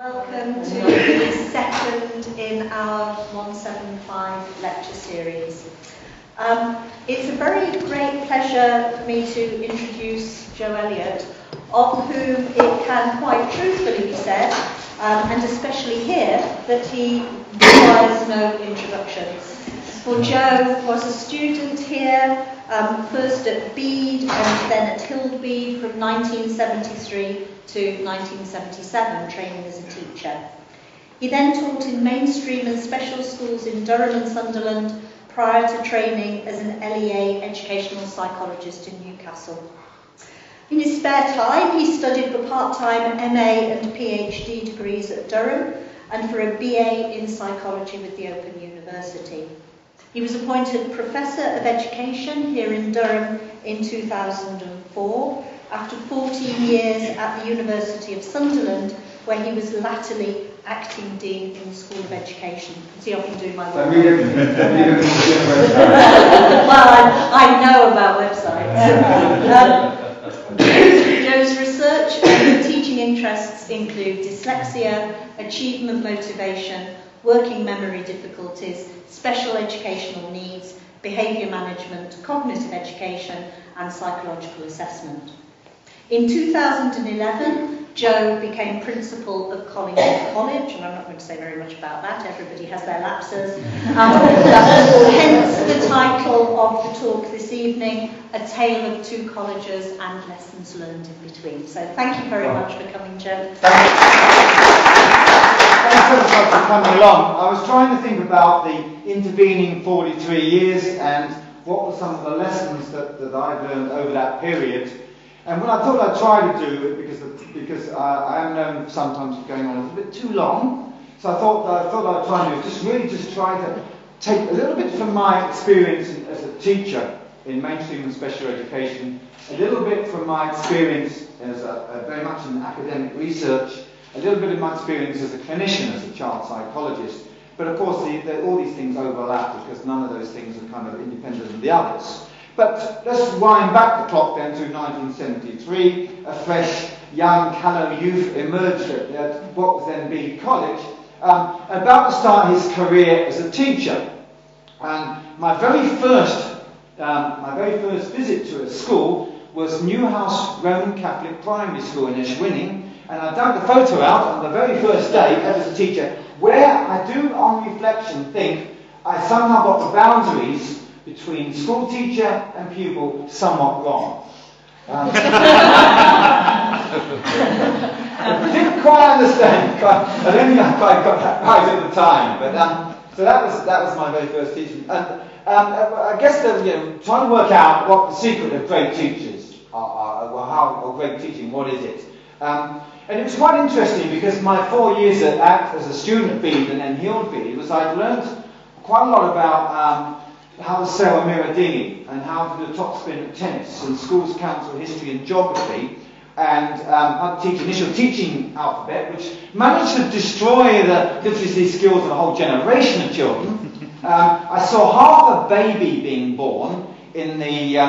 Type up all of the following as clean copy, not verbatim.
Welcome to the second in our 175 lecture series. It's a very great pleasure for me to introduce Joe Elliott, of whom it can quite truthfully be said, and especially here, that he requires no introduction. For Joe was a student here, first at Bede and then at Hild from 1973 to 1977, training as a teacher. He then taught in mainstream and special schools in Durham and Sunderland prior to training as an LEA educational psychologist in Newcastle. In his spare time, he studied for part-time MA and PhD degrees at Durham and for a BA in psychology with the Open University. He was appointed Professor of Education here in Durham in 2004, after 14 years at the University of Sunderland, where he was latterly acting dean in the School of Education. See, I've been doing my work. Well, I know about websites. Joe's research and teaching interests include dyslexia, achievement motivation, working memory difficulties, special educational needs, behaviour management, cognitive education, and psychological assessment. In 2011, Joe became principal of Collingwood College, and I'm not going to say very much about that, everybody has their lapses. Hence the title of the talk this evening, A Tale of Two Colleges and Lessons Learned in Between. So thank you very much for coming, Joe. Thanks so much for coming along. I was trying to think about the intervening 43 years and what were some of the lessons that I've learned over that period. And when I thought I'd try to do it, because I am known sometimes for going on a little bit too long, so I thought I'd try and do it, just try to take a little bit from my experience as a teacher in mainstream and special education, a little bit from my experience as very much in academic research, a little bit of my experience as a clinician, as a child psychologist. But of course, all these things overlap because none of those things are kind of independent of the others. But let's wind back the clock then to 1973. A fresh, young, callow youth emerged at what was then Bede College, about to start his career as a teacher. And my very first visit to a school was Newhouse Roman Catholic Primary School in Ishwinning. And I dug the photo out on the very first day as a teacher, where I do, on reflection, think I somehow got the boundaries between school teacher and pupil somewhat wrong. I didn't quite understand. I don't think I quite got that right at the time. But so that was my very first teaching. And I guess trying to work out what the secret of great teachers or great teaching, what is it? And it was quite interesting because my 4 years as a student at Bede and then Hild Bede was I'd learned quite a lot about how to sail a mirror dinghy and how to do a topspin at tennis and schools council history and geography and how to teach initial teaching alphabet, which managed to destroy the literacy skills of a whole generation of children. I saw half a baby being born in the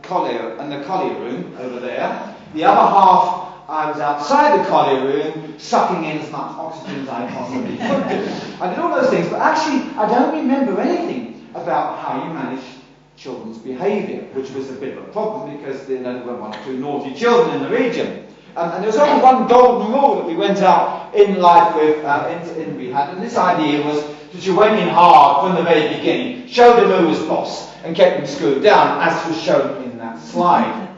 collier room over there. The other half I was outside the collier room, sucking in as much oxygen as I possibly could do. I did all those things, but actually I don't remember anything about how you manage children's behaviour, which was a bit of a problem because there were one or two naughty children in the region. And there was only one golden rule that we went out in life with, we had, and this idea was that you went in hard from the very beginning, showed them who was boss, and kept them screwed down, as was shown in that slide.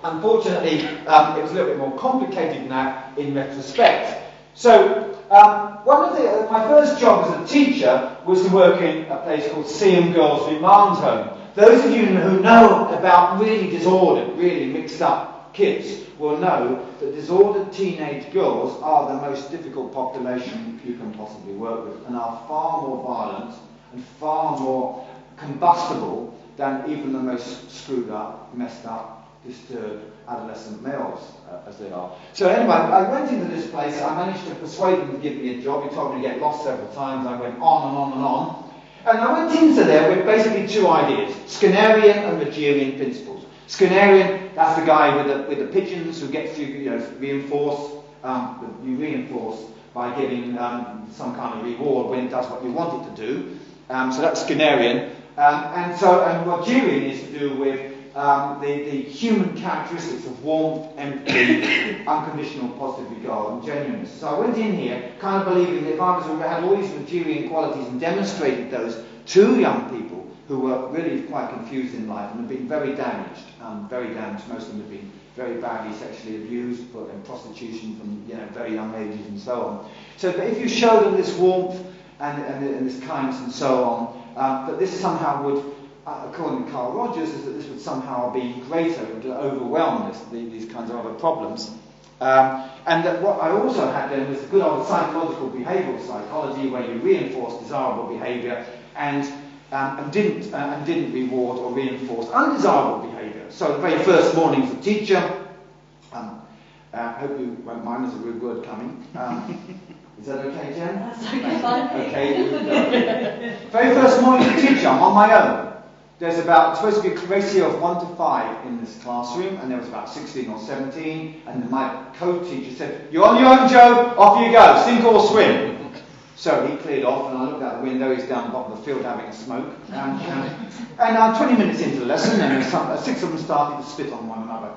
Unfortunately, it was a little bit more complicated than that in retrospect. So, my first job as a teacher was to work in a place called Seaham Girls Remand Home. Those of you who know about really disordered, really mixed up kids will know that disordered teenage girls are the most difficult population you can possibly work with and are far more violent and far more combustible than even the most screwed up, messed up, disturbed adolescent males as they are. So anyway, I went into this place. I managed to persuade them to give me a job. He told me to get lost several times. I went on and on and on. And I went into there with basically two ideas, Skinnerian and Rogerian principles. Skinnerian, that's the guy with the pigeons who gets you, reinforce by giving some kind of reward when it does what you want it to do. So that's Skinnerian. And Rogerian is to do with the human characteristics of warmth, empathy, unconditional positive regard, and genuineness. So I went in here kind of believing that if I had all these Rogerian qualities and demonstrated those to young people who were really quite confused in life and had been very damaged. Most of them had been very badly sexually abused, put in prostitution from very young ages and so on. So but if you show them this warmth and this kindness and so on, that this somehow would, according to Carl Rogers, is that this would somehow be greater, it would overwhelm these kinds of other problems. And that what I also had then was the good old psychological behavioural psychology, where you reinforce desirable behaviour and didn't reward or reinforce undesirable behaviour. So the very first morning as a teacher, I hope you won't mind, there's a rude word coming. Is that okay, Jen? That's okay, fine. Okay. Very first morning as a teacher, I'm on my own. There's supposed to be a ratio of 1 to 5 in this classroom, and there was about 16 or 17, and my co-teacher said, "You're on your own, Joe, off you go, sink or swim." So he cleared off, and I looked out the window, he's down the bottom of the field having a smoke. And 20 minutes into the lesson, and 6 of them started to spit on one another.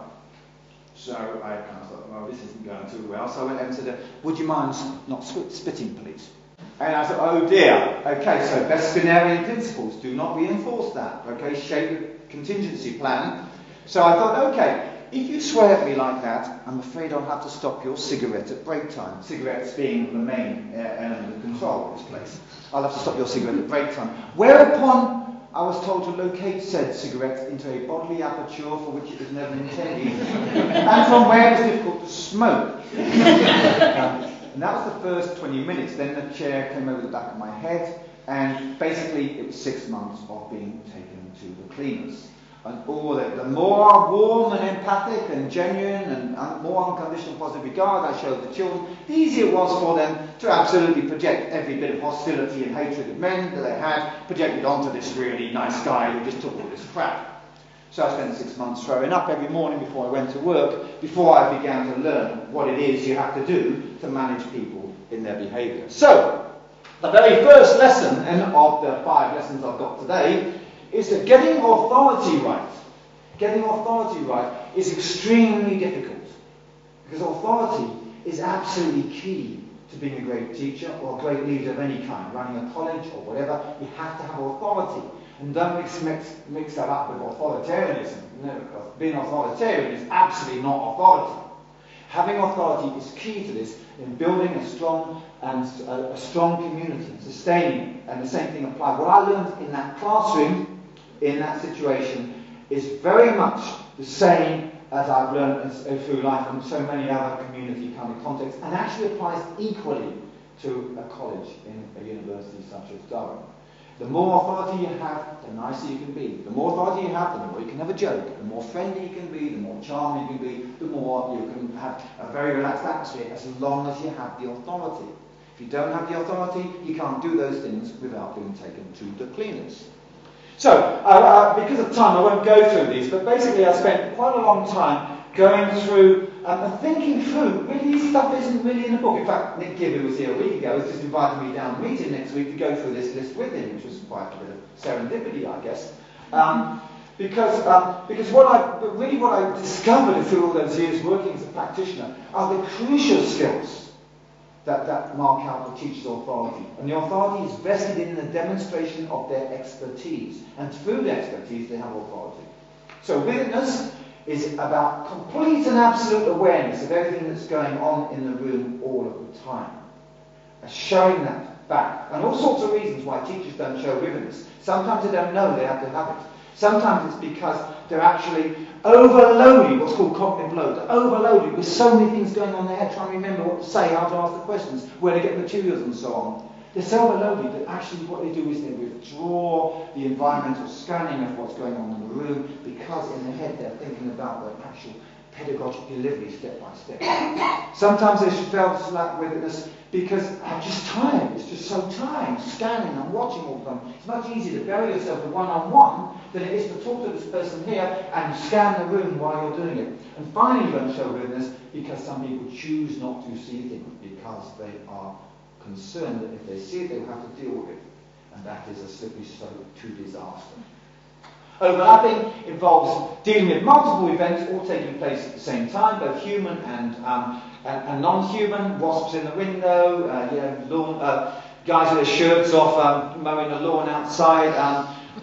So I kind of thought, well, this isn't going too well. So I went and said, "Would you mind not spitting, please?" And I thought, oh dear. Okay, so best Skinnerian principles, do not reinforce that. Okay, shape a contingency plan. So I thought, okay, if you swear at me like that, I'm afraid I'll have to stop your cigarette at break time. Cigarettes being the main element of control of this place. I'll have to stop your cigarette at break time. Whereupon I was told to locate said cigarette into a bodily aperture for which it was never intended, and from where it was difficult to smoke. And that was the first 20 minutes. Then the chair came over the back of my head, and basically it was 6 months of being taken to the cleaners. And the more warm and empathic and genuine and more unconditional positive regard I showed the children, the easier it was for them to absolutely project every bit of hostility and hatred of men that they had, projected onto this really nice guy who just took all this crap. So I spent 6 months throwing up every morning before I went to work, before I began to learn what it is you have to do to manage people in their behaviour. So, the very first lesson of the 5 lessons I've got today is that getting authority right is extremely difficult. Because authority is absolutely key to being a great teacher or a great leader of any kind, running a college or whatever. You have to have authority. And don't mix that up with authoritarianism. No, being authoritarian is absolutely not authority. Having authority is key to this in building a strong community, sustaining it. And the same thing applies. What I learned in that classroom, in that situation, is very much the same as I've learned through life in so many other community kind of contexts, and actually applies equally to a college in a university such as Durham. The more authority you have, the nicer you can be. The more authority you have, the more you can have a joke. The more friendly you can be, the more charming you can be, the more you can have a very relaxed atmosphere, as long as you have the authority. If you don't have the authority, you can't do those things without being taken to the cleaners. So, because of time, I won't go through these, but basically I spent quite a long time going through and thinking through, really this stuff isn't really in the book. In fact, Nick Gibbon was here a week ago, he's just invited me down to meet him next week to go through this list with him, which was quite a bit of serendipity, I guess. Because what I discovered through all those years working as a practitioner are the crucial skills that mark out the teacher's authority. And the authority is vested in the demonstration of their expertise. And through their expertise, they have authority. So witness is about complete and absolute awareness of everything that's going on in the room all of the time. Showing that back. And all sorts of reasons why teachers don't show vividness. Sometimes they don't know they have to have it. Sometimes it's because they're actually overloaded, what's called cognitive load. They're overloaded with so many things going on in their head, trying to remember what to say, how to ask the questions, where to get materials and so on. They're so overloaded that actually what they do is they withdraw the environmental scanning of what's going on in the room, because in their head they're thinking about the actual pedagogic delivery step by step. Sometimes they fail to lack witness because I'm just tired. It's just so tiring, scanning and watching all the time. It's much easier to bury yourself in one-on-one than it is to talk to this person here and scan the room while you're doing it. And finally, you don't show vividness because some people choose not to see things because they are concerned that if they see it, they'll have to deal with it. And that is a slippery slope to disaster. Overlapping involves dealing with multiple events all taking place at the same time, both human and non-human. Wasps in the window, guys with their shirts off, mowing the lawn outside,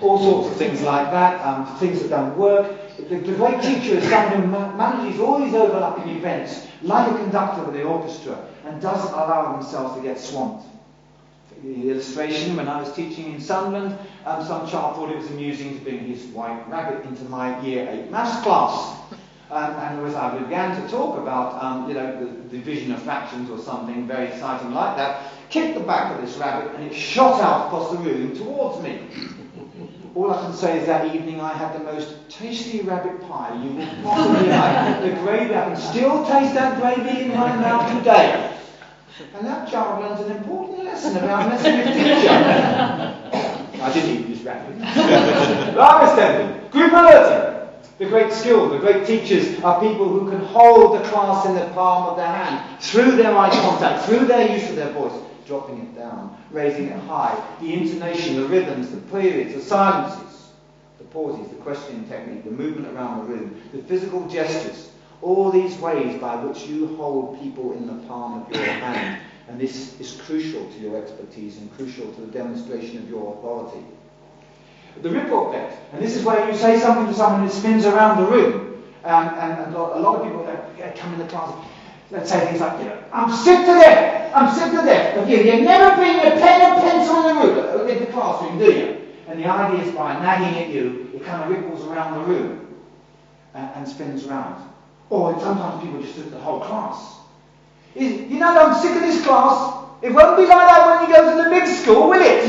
all sorts of things like that, things that don't work. The great teacher is someone who manages all these overlapping events like a conductor with the orchestra and doesn't allow themselves to get swamped. The illustration, when I was teaching in Sunderland, some child thought it was amusing to bring his white rabbit into my Year 8 maths class. And as I began to talk about the division of fractions or something very exciting like that, kicked the back of this rabbit and it shot out across the room towards me. All I can say is that evening I had the most tasty rabbit pie you will possibly like. The gravy, I can still taste that gravy in my mouth today. And that child learns an important lesson about messing with teacher. I didn't eat this rabbit. Larva extending, group alerting. The great skill, the great teachers are people who can hold the class in the palm of their hand through their eye contact, through their use of their voice, dropping it down, raising it high, the intonation, the rhythms, the periods, the silences, the pauses, the questioning technique, the movement around the room, the physical gestures. All these ways by which you hold people in the palm of your hand. And this is crucial to your expertise and crucial to the demonstration of your authority. The ripple effect. And this is where you say something to someone and it spins around the room. And a lot of people come in the class, let's say things like, I'm sick to death. I'm sick to death of you. You never bring a pen and pencil and a ruler in the classroom, do you? And the idea is by nagging at you, it kind of ripples around the room and spins around. Or sometimes people just do it the whole class. You know, I'm sick of this class. It won't be like that when you go to the big school, will it?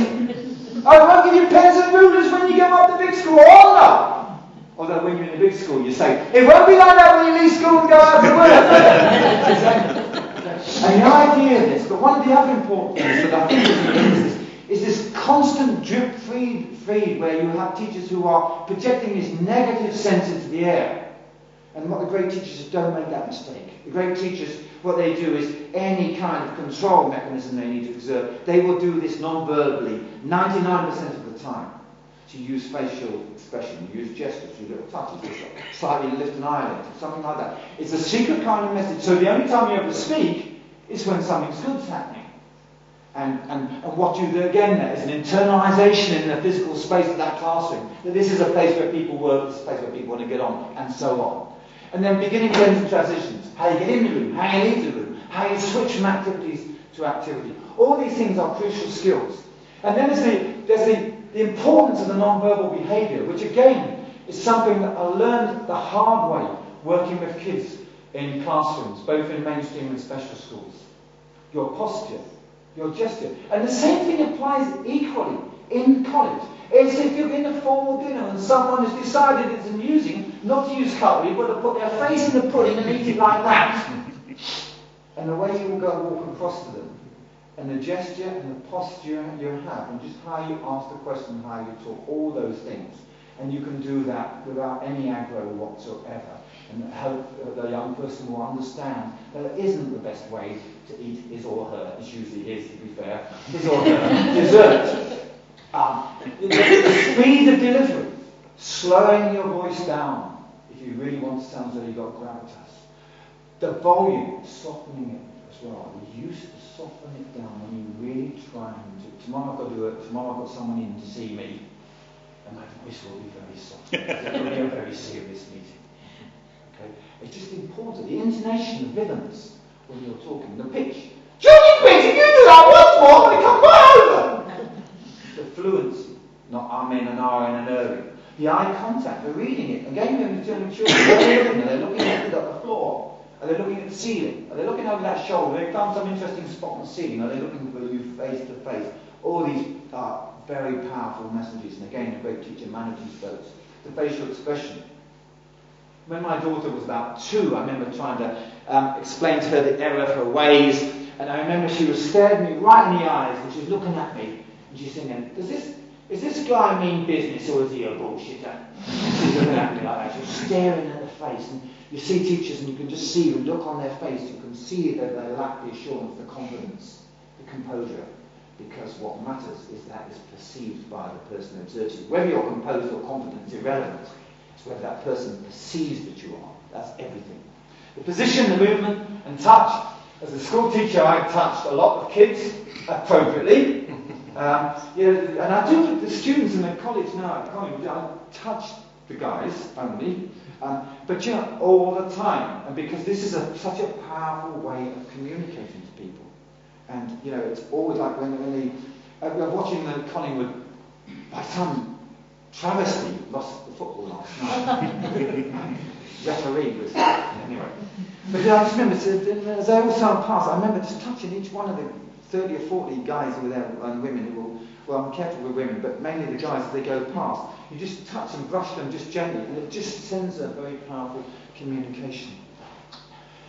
I won't give you pens and rulers when you go up to big school. Oh no! Although when you're in the big school, you say, it won't be like that when you leave school and go out to work. And the idea of this, but one of the other important things that I think is this constant drip feed where you have teachers who are projecting this negative sense into the air. And what the great teachers don't make that mistake. The great teachers, what they do is any kind of control mechanism they need to exert, they will do this non-verbally 99% of the time. So you use facial expression, you use gestures, you little touches, slightly lift an eyelid, something like that. It's a secret kind of message. So the only time you ever speak is when something's good's happening. And what you do again there is an internalisation in the physical space of that classroom. That this is a place where people work, this is a place where people want to get on, and so on. And then beginning to ends and transitions. How you get in the room, how you leave the room, how you switch from activities to activity. All these things are crucial skills. And then there's the importance of the non-verbal behaviour, which again is something that I learned the hard way working with kids in classrooms, both in mainstream and special schools. Your posture, your gesture. And the same thing applies equally in college. It's if you're in a formal dinner and someone has decided it's amusing not to use cutlery, but to put their face in the pudding and eat it like that. And the way you will go walk across to them, and the gesture and the posture you have, and just how you ask the question, how you talk, all those things. And you can do that without any aggro whatsoever. And hope the young person will understand that it isn't the best way to eat his or her, it usually is, to be fair, his or her dessert. The speed of delivery, slowing your voice down if you really want to sound as though you've got gravitas. The volume, softening it as well. You used to soften it down when you're really trying to. Tomorrow I've got to do it, tomorrow I've got someone in to see me, and my voice will be very soft. It will be a very serious meeting. Okay? It's just important. The intonation, the rhythms when you're talking, the pitch. Judy Quinn, if you do that once more, I'm going to come right over. The fluency, not amen and are and erring. The eye contact, the reading it. Again, when you're telling children, where are they looking? Are they looking at the floor? Are they looking at the ceiling? Are they looking over that shoulder? Have they found some interesting spot on the ceiling? Are they looking for you face to face? All these are very powerful messages. And again, a great teacher manages those. The facial expression. When my daughter was about 2, I remember trying to explain to her the error of her ways. And I remember she was staring me right in the eyes, and she was looking at me, and she's thinking, is this guy mean business, or is he a bullshitter? She's looking at me like that. She was staring at the face, and you see teachers, and you can just see the look on their face. You can see that they lack the assurance, the confidence, the composure. Because what matters is that it's perceived by the person who observes you. Whether you're composed or confident is irrelevant. It's whether that person perceives that you are. That's everything. The position, the movement, and touch. As a school teacher, I touched a lot of kids appropriately. And I do with the students in the college now at college. I touch the guys only, but all the time. And because this is such a powerful way of communicating to people. And it's always like when we're watching the Collingwood, by some travesty, lost the football last night. Referee was anyway. But I just remember as they all sailed past, I remember just touching each one of the 30 or 40 guys who were there and women who were, well, I'm careful with women, but mainly the guys as they go past. You just touch and brush them just gently, and it just sends a very powerful communication.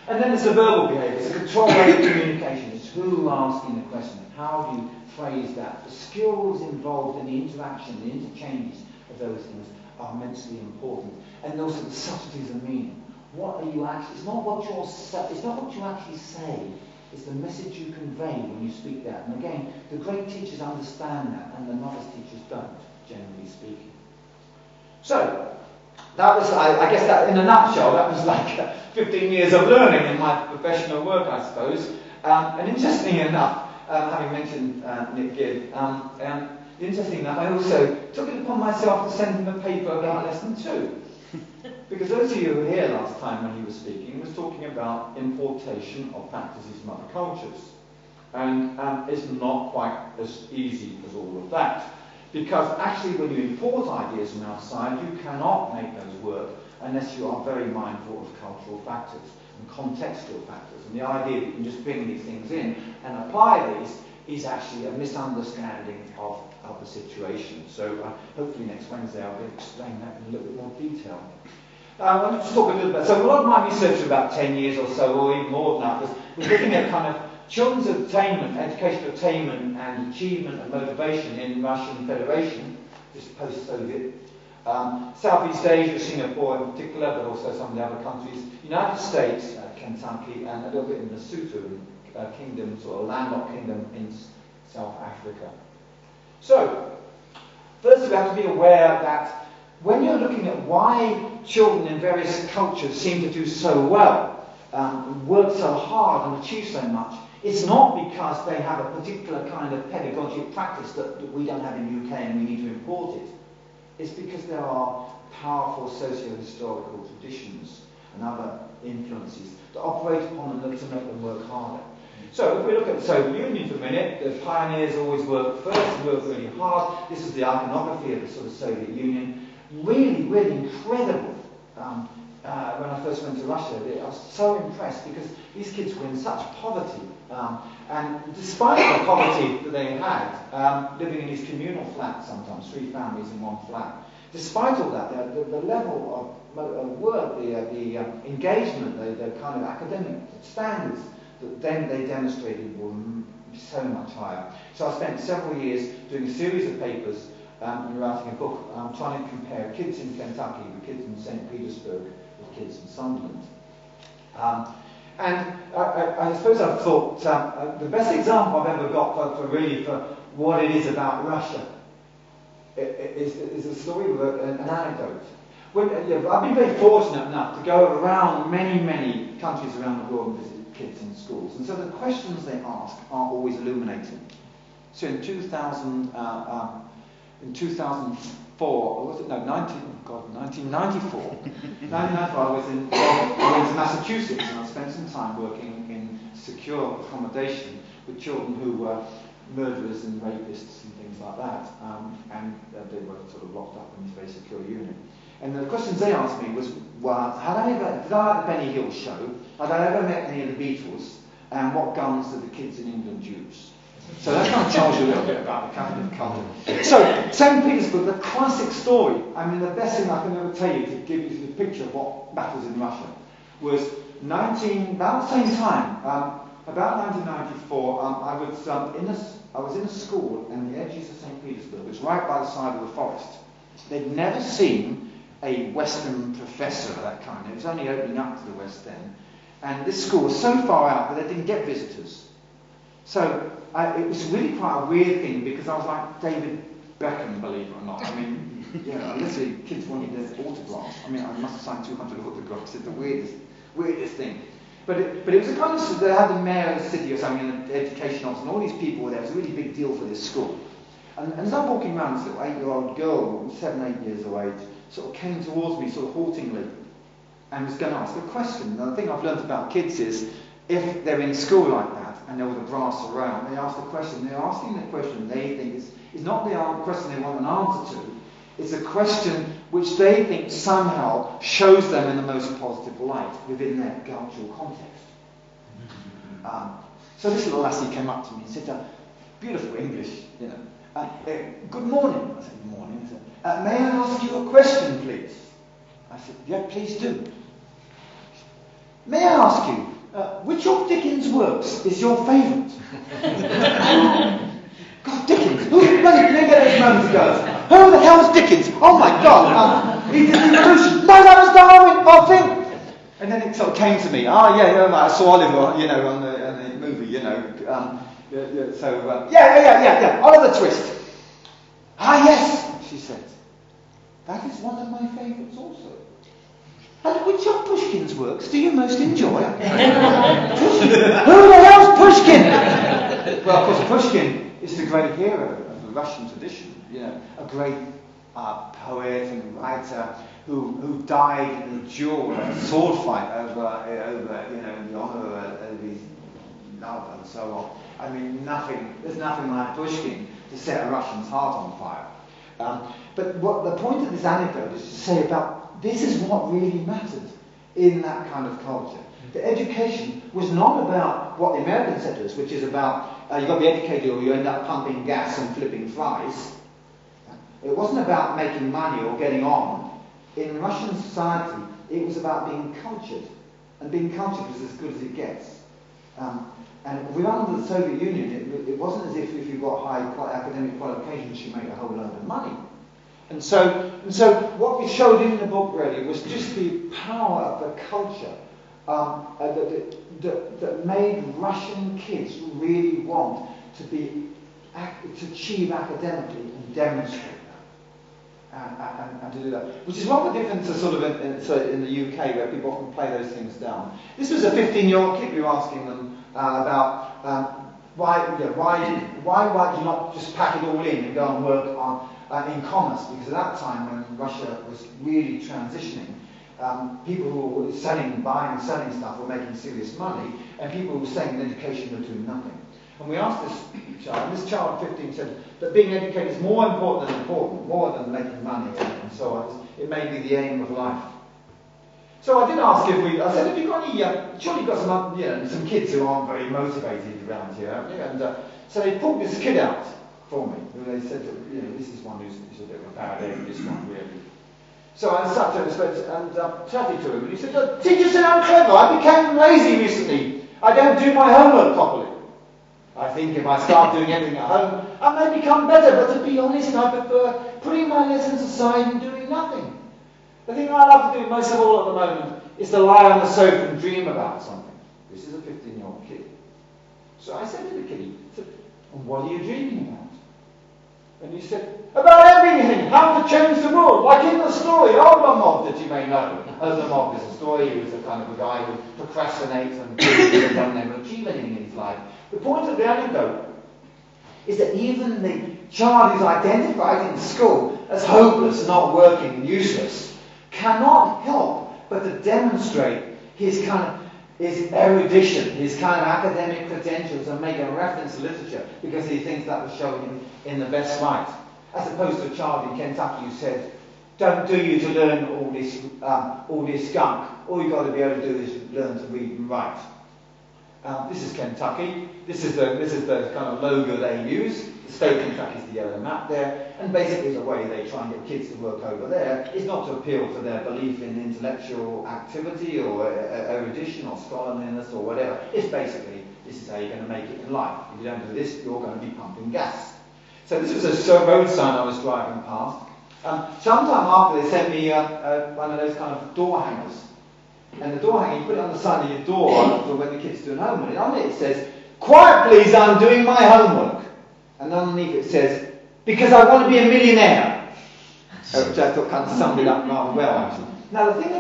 And then there's the verbal behaviour. It's a control way of communication. It's who asking the question. How do you phrase that? The skills involved in the interaction, the interchanges of those things are immensely important. And also the subtleties of meaning. What are you actually? It's not what you actually say. It's the message you convey when you speak that. And again, the great teachers understand that, and the novice teachers don't, generally speaking. So. That was, I guess that in a nutshell, that was like 15 years of learning in my professional work, I suppose. And interestingly enough, having mentioned Nick Gibb, interestingly enough, I also took it upon myself to send him a paper about lesson 2. Because those of you who were here last time when he was speaking, he was talking about importation of practices from other cultures. And it's not quite as easy as all of that. Because actually when you import ideas from outside, you cannot make those work unless you are very mindful of cultural factors and contextual factors. And the idea that you can just bring these things in and apply these is actually a misunderstanding of the situation. So hopefully next Wednesday I'll be able to explain that in a little bit more detail. I want to talk a little bit. So a lot of my research for about 10 years or so, or even more than that, was looking at kind of children's attainment, educational attainment and achievement and motivation in Russian Federation, just post-Soviet, Southeast Asia, Singapore in particular, but also some of the other countries, United States, Kentucky, and a little bit in Lesotho, kingdom, sort of landlocked kingdom in South Africa. So, first we have to be aware that when you're looking at why children in various cultures seem to do so well, work so hard and achieve so much, it's not because they have a particular kind of pedagogic practice that we don't have in the UK and we need to import it. It's because there are powerful socio-historical traditions and other influences that operate upon them to make them work harder. So if we look at the Soviet Union for a minute, the pioneers always worked first, worked really hard. This is the iconography of the sort of Soviet Union. Really, really incredible. When I first went to Russia, I was so impressed because these kids were in such poverty. And despite the poverty that they had, living in these communal flats sometimes, 3 families in one flat, despite all that, the level of work, the engagement, the kind of academic standards that then they demonstrated were so much higher. So I spent several years doing a series of papers and writing a book trying to compare kids in Kentucky with kids in St. Petersburg with kids in Sunderland. And I suppose I've thought the best example I've ever got for what it is about Russia is a story with an anecdote. I've been very fortunate enough to go around many countries around the world and visit kids in schools. And so the questions they ask are always illuminating. So in 1994, or was it? No, 1994. 1994, I was in Massachusetts, and I spent some time working in secure accommodation with children who were murderers and rapists and things like that, and they were sort of locked up in this very secure unit. And the questions they asked me was, well, did I like the Benny Hill show? Had I ever met any of the Beatles? And what guns did the kids in England use? So that kind of tells you a little bit about the kind of culture. So, St. Petersburg, the classic story, I mean, the best thing I can ever tell you to give you the picture of what matters in Russia was about the same time, about 1994, I was in a school in the edges of St. Petersburg. It was right by the side of the forest. They'd never seen a Western professor of that kind. It was only opening up to the West then. And this school was so far out that they didn't get visitors. So it was really quite a weird thing, because I was like David Beckham, believe it or not. I mean, literally kids wanted their autographs. I mean, I must have signed 200 autographs. It's the weirdest thing. But it was a kind of, they had the mayor of the city or something, and the education officer, and all these people were there. It was a really big deal for this school. And as I'm walking around, this little 8-year-old girl, 7, 8 years of age, sort of came towards me, sort of haltingly, and was going to ask a question. And the thing I've learned about kids is, if they're in school like that, and they're with the brass around, they ask the question. They're asking the question they think is not the question they want an answer to. It's a question which they think somehow shows them in the most positive light within their cultural context. So this little lassie came up to me and said, beautiful English, good morning. I said, good morning. He said, may I ask you a question, please? I said, yeah, please do. May I ask you, which of Dickens' works is your favourite? God, Dickens! Who bloody didn't get those moments ago? Who the hell's Dickens? Oh my God! He did the evolution. No, that was Darwin. I think. And then it sort of came to me. I saw Oliver, on the movie, Oliver Twist. Ah, yes, she said. That is one of my favourites also. And which of Pushkin's works do you most enjoy? Pushkin? Who the hell's Pushkin? Well, of course, Pushkin is the great hero of the Russian tradition. A great poet and writer who died in a duel, a sword fight over in the honour of his love and so on. I mean, there's nothing like Pushkin to set a Russian's heart on fire. But what the point of this anecdote is to say about this is what really mattered in that kind of culture. The education was not about what the Americans said to us, which is about you've got to be educated or you end up pumping gas and flipping flies. It wasn't about making money or getting on. In Russian society, it was about being cultured. And being cultured was as good as it gets. And with under the Soviet Union, it wasn't as if you got high academic qualifications, you make a whole load of money. And so what we showed in the book really was just the power of the culture that made Russian kids really want to achieve academically and demonstrate that, and to do that. Which is one of the differences sort of in the UK, where people often play those things down. This was a 15-year-old kid we were asking them about why you not just pack it all in and go and work in commerce, because at that time when Russia was really transitioning, people who were buying and selling stuff were making serious money, and people who were staying in education were doing nothing. And we asked this child, and this child at 15 said that being educated is more important, more than making money and so on. It may be the aim of life. So I did ask I said, have you got any, surely you've got some kids who aren't very motivated around here, haven't you? And so they pulled this kid out for me. They said that, this is one who's a bit of a bad egg, this one really. So I sat to him and chatted to him, and he said, teacher said I'm clever, I became lazy recently. I don't do my homework properly. I think if I start doing everything at home, I may become better, but to be honest, I prefer putting my lessons aside and doing nothing. The thing I love to do most of all at the moment is to lie on the sofa and dream about something. This is a 15-year-old kid. So I said to the kid, and what are you dreaming about? And he said, about everything, how to change the world, like in the story, Oblomov, that you may know. Oblomov is a story, he was a kind of a guy who procrastinates and don't never achieve anything in his life. The point of the anecdote is that even the child who's identified in school as hopeless, not working, and useless, cannot help but to demonstrate his erudition, his kind of academic credentials, and make a reference to literature because he thinks that will show him in the best light. As opposed to a child in Kentucky who said, don't do you to learn all this gunk. All you've got to be able to do is learn to read and write. This is Kentucky. This is the kind of logo they use. The state of Kentucky is the yellow map there. And basically the way they try and get kids to work over there is not to appeal to their belief in intellectual activity or erudition or scholarliness or whatever. It's basically This is how you're going to make it in life. If you don't do this, you're going to be pumping gas. So this was a road sign I was driving past. Sometime after, they sent me one of those kind of door hangers. And the door hanger, you put it on the side of your door for when the kids are doing homework. And on it says, "Quiet please, I'm doing my homework." And underneath it says, "Because I want to be a millionaire." Which I thought kind of summed it up rather well, actually. Now the thing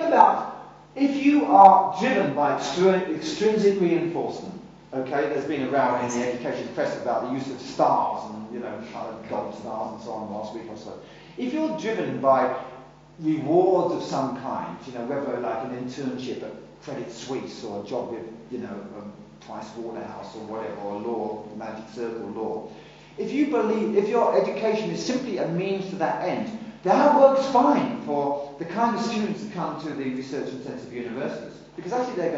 about if you are driven by extrinsic reinforcement, okay, there's been a row in the education press about the use of stars and, kind of gold stars and so on last week or so. If you're driven by rewards of some kind, whether like an internship at Credit Suisse or a job with, Price Waterhouse or whatever, or law, Magic Circle law, if your education is simply a means to that end, that works fine for the kind of students that come to the research-intensive universities. Because actually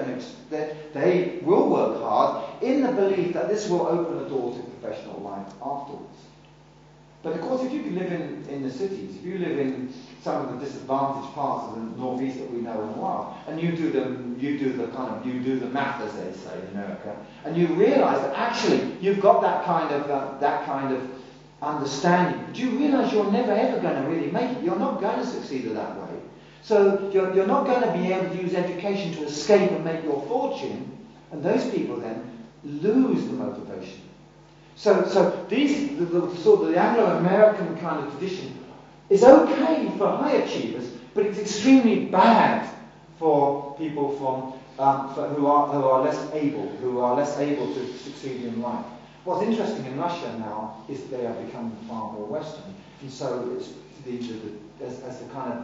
they will work hard in the belief that this will open a door to professional life afterwards. But of course, if you live in the cities, if you live in some of the disadvantaged parts of the northeast that we know in the world, and you do the math, as they say in America, and you realise that actually you've got that kind of understanding, but you realise you're never ever going to really make it. You're not going to succeed in that way. So you're not going to be able to use education to escape and make your fortune, and those people then lose the motivation. So the Anglo-American kind of tradition is okay for high achievers, but it's extremely bad for people who are less able to succeed in life. What's interesting in Russia now is that they have become far more Western, and so it's as the kind of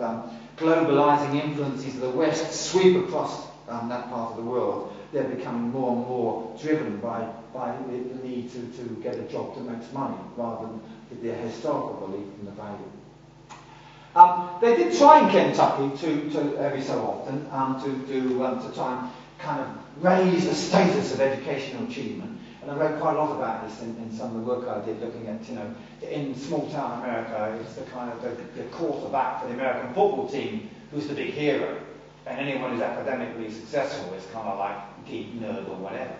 globalizing influences of the West sweep across that part of the world, they're becoming more and more driven by the need to get a job that makes money, rather than their historical belief in the value. They did try in Kentucky to every so often to try and kind of raise the status of educational achievement. And I read quite a lot about this in some of the work I did, looking at, in small town America, it's the kind of the quarterback for the American football team who's the big hero. And anyone who's academically successful is kind of like geek, nerd, or whatever.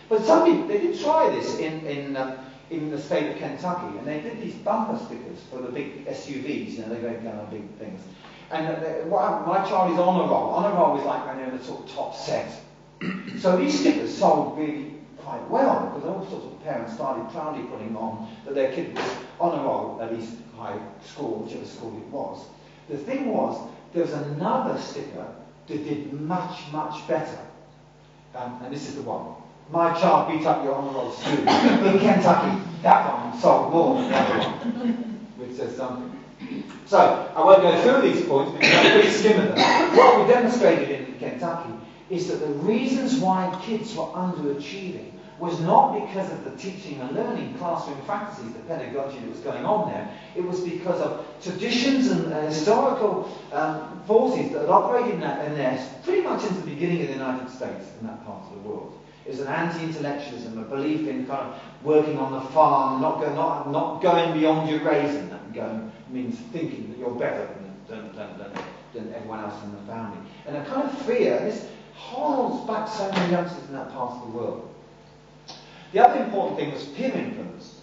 But some people, they did try this in the state of Kentucky, and they did these bumper stickers for the big SUVs, they go kind of big things. And my child is on a roll. On a roll is like when they're in the sort of top set. So these stickers sold really quite well, because all sorts of parents started proudly putting on that their kid was on a roll, at least high school, whichever school it was. The thing was, there was another sticker that did much, much better. And this is the one. "My child beat up your honor roll student." In Kentucky, that one sold more than the other one, which says something. So, I won't go through these points because I'm pretty skim of them. What we demonstrated in Kentucky is that the reasons why kids were underachieving was not because of the teaching and learning classroom practices, the pedagogy that was going on there. It was because of traditions and historical forces that had operated in there pretty much since the beginning of the United States in that part of the world. It was an anti-intellectualism, a belief in kind of working on the farm, not going beyond your raisin. That means thinking that you're better than everyone else in the family. And a kind of fear, and this holds back so many youngsters in that part of the world. The other important thing was peer influence.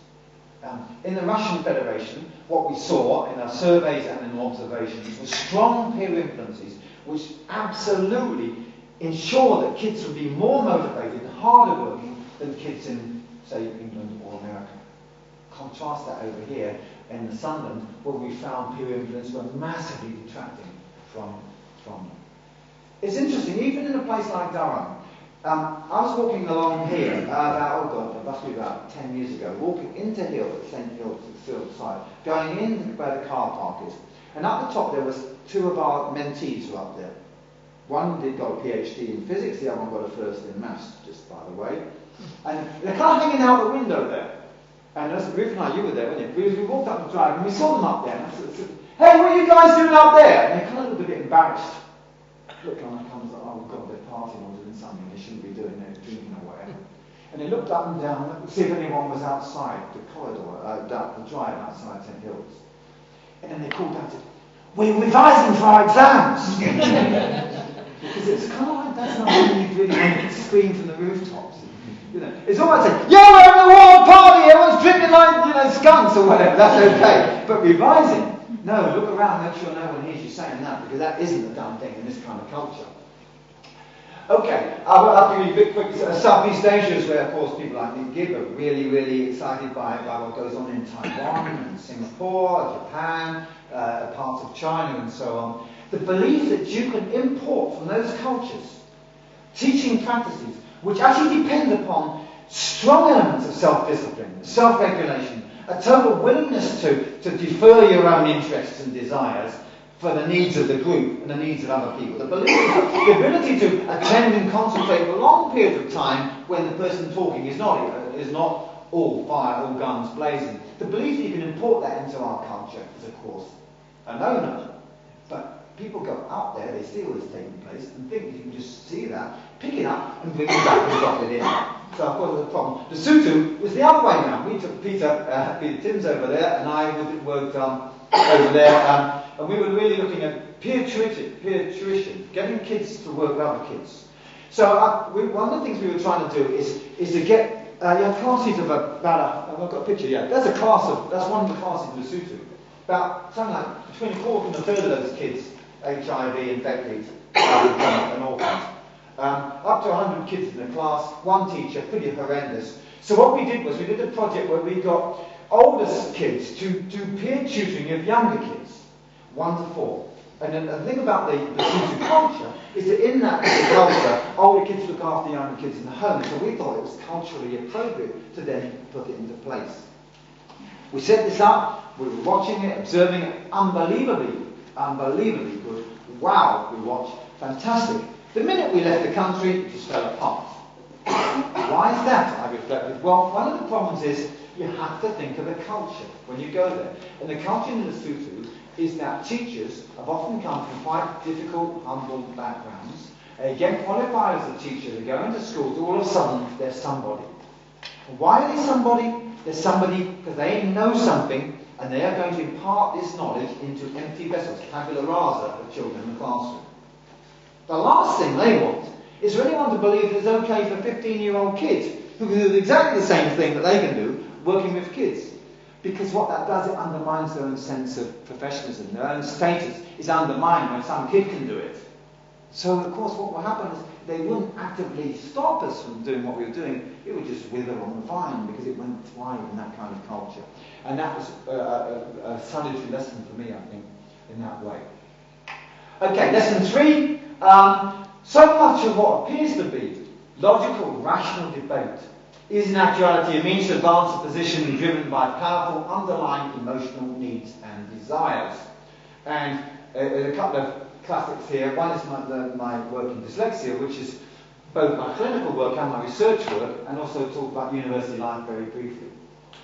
In the Russian Federation, what we saw in our surveys and in observations was strong peer influences which absolutely ensure that kids would be more motivated and harder working than kids in, say, England or America. Contrast that over here in the Sunderland, where we found peer influence were massively detracting from them. It's interesting, even in a place like Durham, I was walking along here it must be about 10 years ago, walking into Hild, St. Hild's side, going in where the car park is. And up the top there was two of our mentees who were up there. One got a PhD in physics, the other one got a first in maths, just by the way. And they're kind of hanging out the window there. And Ruth and I, you were there, weren't you? We walked up the drive and we saw them up there. And I said, "Hey, what are you guys doing up there?" And they kind of looked a bit embarrassed. Looked on and comes like, "Oh God, they're partying or doing something they shouldn't be doing, they're drinking or whatever." And they looked up and down to see if anyone was outside the corridor, the drive outside St. Hild's. And then they called out, "We're revising for our exams." Because it's kind of like that's not really make it scream from the rooftops. You know, it's almost like, you're having a wild party, everyone's drinking like skunks or whatever, that's okay. But revising, no, look around, make sure no one hears you saying that, because that isn't a done thing in this kind of culture. Okay, I'll give you a bit quick. Southeast Asia is where, of course, people like me give are really, really excited by what goes on in Taiwan and Singapore, Japan, parts of China and so on. The belief that you can import from those cultures teaching practices which actually depend upon strong elements of self-discipline, self-regulation, a total willingness to defer your own interests and desires for the needs of the group and the needs of other people. The ability to attend and concentrate for long periods of time when the person talking is not all fire, all guns blazing. The belief that you can import that into our culture is, of course, a no-no. But people go out there, they see all this taking place, and think you can just see that, pick it up, and bring it back and drop it in. So, of course, there's a problem. The Sutu was the other way around. We took Peter Timms over there, and I worked over there, and we were really looking at peer tuition, getting kids to work with other kids. So one of the things we were trying to do is to get you have classes of I've got a picture. Yeah, that's one of the classes of the Sutu. About something like between a quarter and a third of those kids HIV infected and orphans. Up to 100 kids in the class, one teacher, pretty horrendous. So what we did was we did a project where we got older kids to do peer tutoring of younger kids, 1 to 4. And then the thing about the Sutu culture is that in that culture, older kids look after younger kids in the home. So we thought it was culturally appropriate to then put it into place. We set this up, we were watching it, observing it, unbelievably good. Wow, we watched, fantastic. The minute we left the country, it just fell apart. Why is that? I reflected. Well, one of the problems is you have to think of the culture when you go there. And the culture in the Sutu is that teachers have often come from quite difficult, humble backgrounds. They get qualified as a teacher, they go into schools, all of a sudden they're somebody. Why are they somebody? They're somebody because they know something and they are going to impart this knowledge into empty vessels, tabula rasa of children in the classroom. The last thing they want is for anyone to believe that it's okay for 15-year-old kids who can do exactly the same thing that they can do working with kids. Because what that does, it undermines their own sense of professionalism. Their own status is undermined when some kid can do it. So, of course, what will happen is they wouldn't actively stop us from doing what we were doing. It would just wither on the vine because it wouldn't thrive in that kind of culture. And that was a salutary lesson for me, I think, in that way. Okay, lesson 3. So much of what appears to be logical, rational debate is in actuality a means to advance a position driven by powerful underlying emotional needs and desires. And a couple of classics here. One is my work in dyslexia, which is both my clinical work and my research work, and also talk about university life very briefly.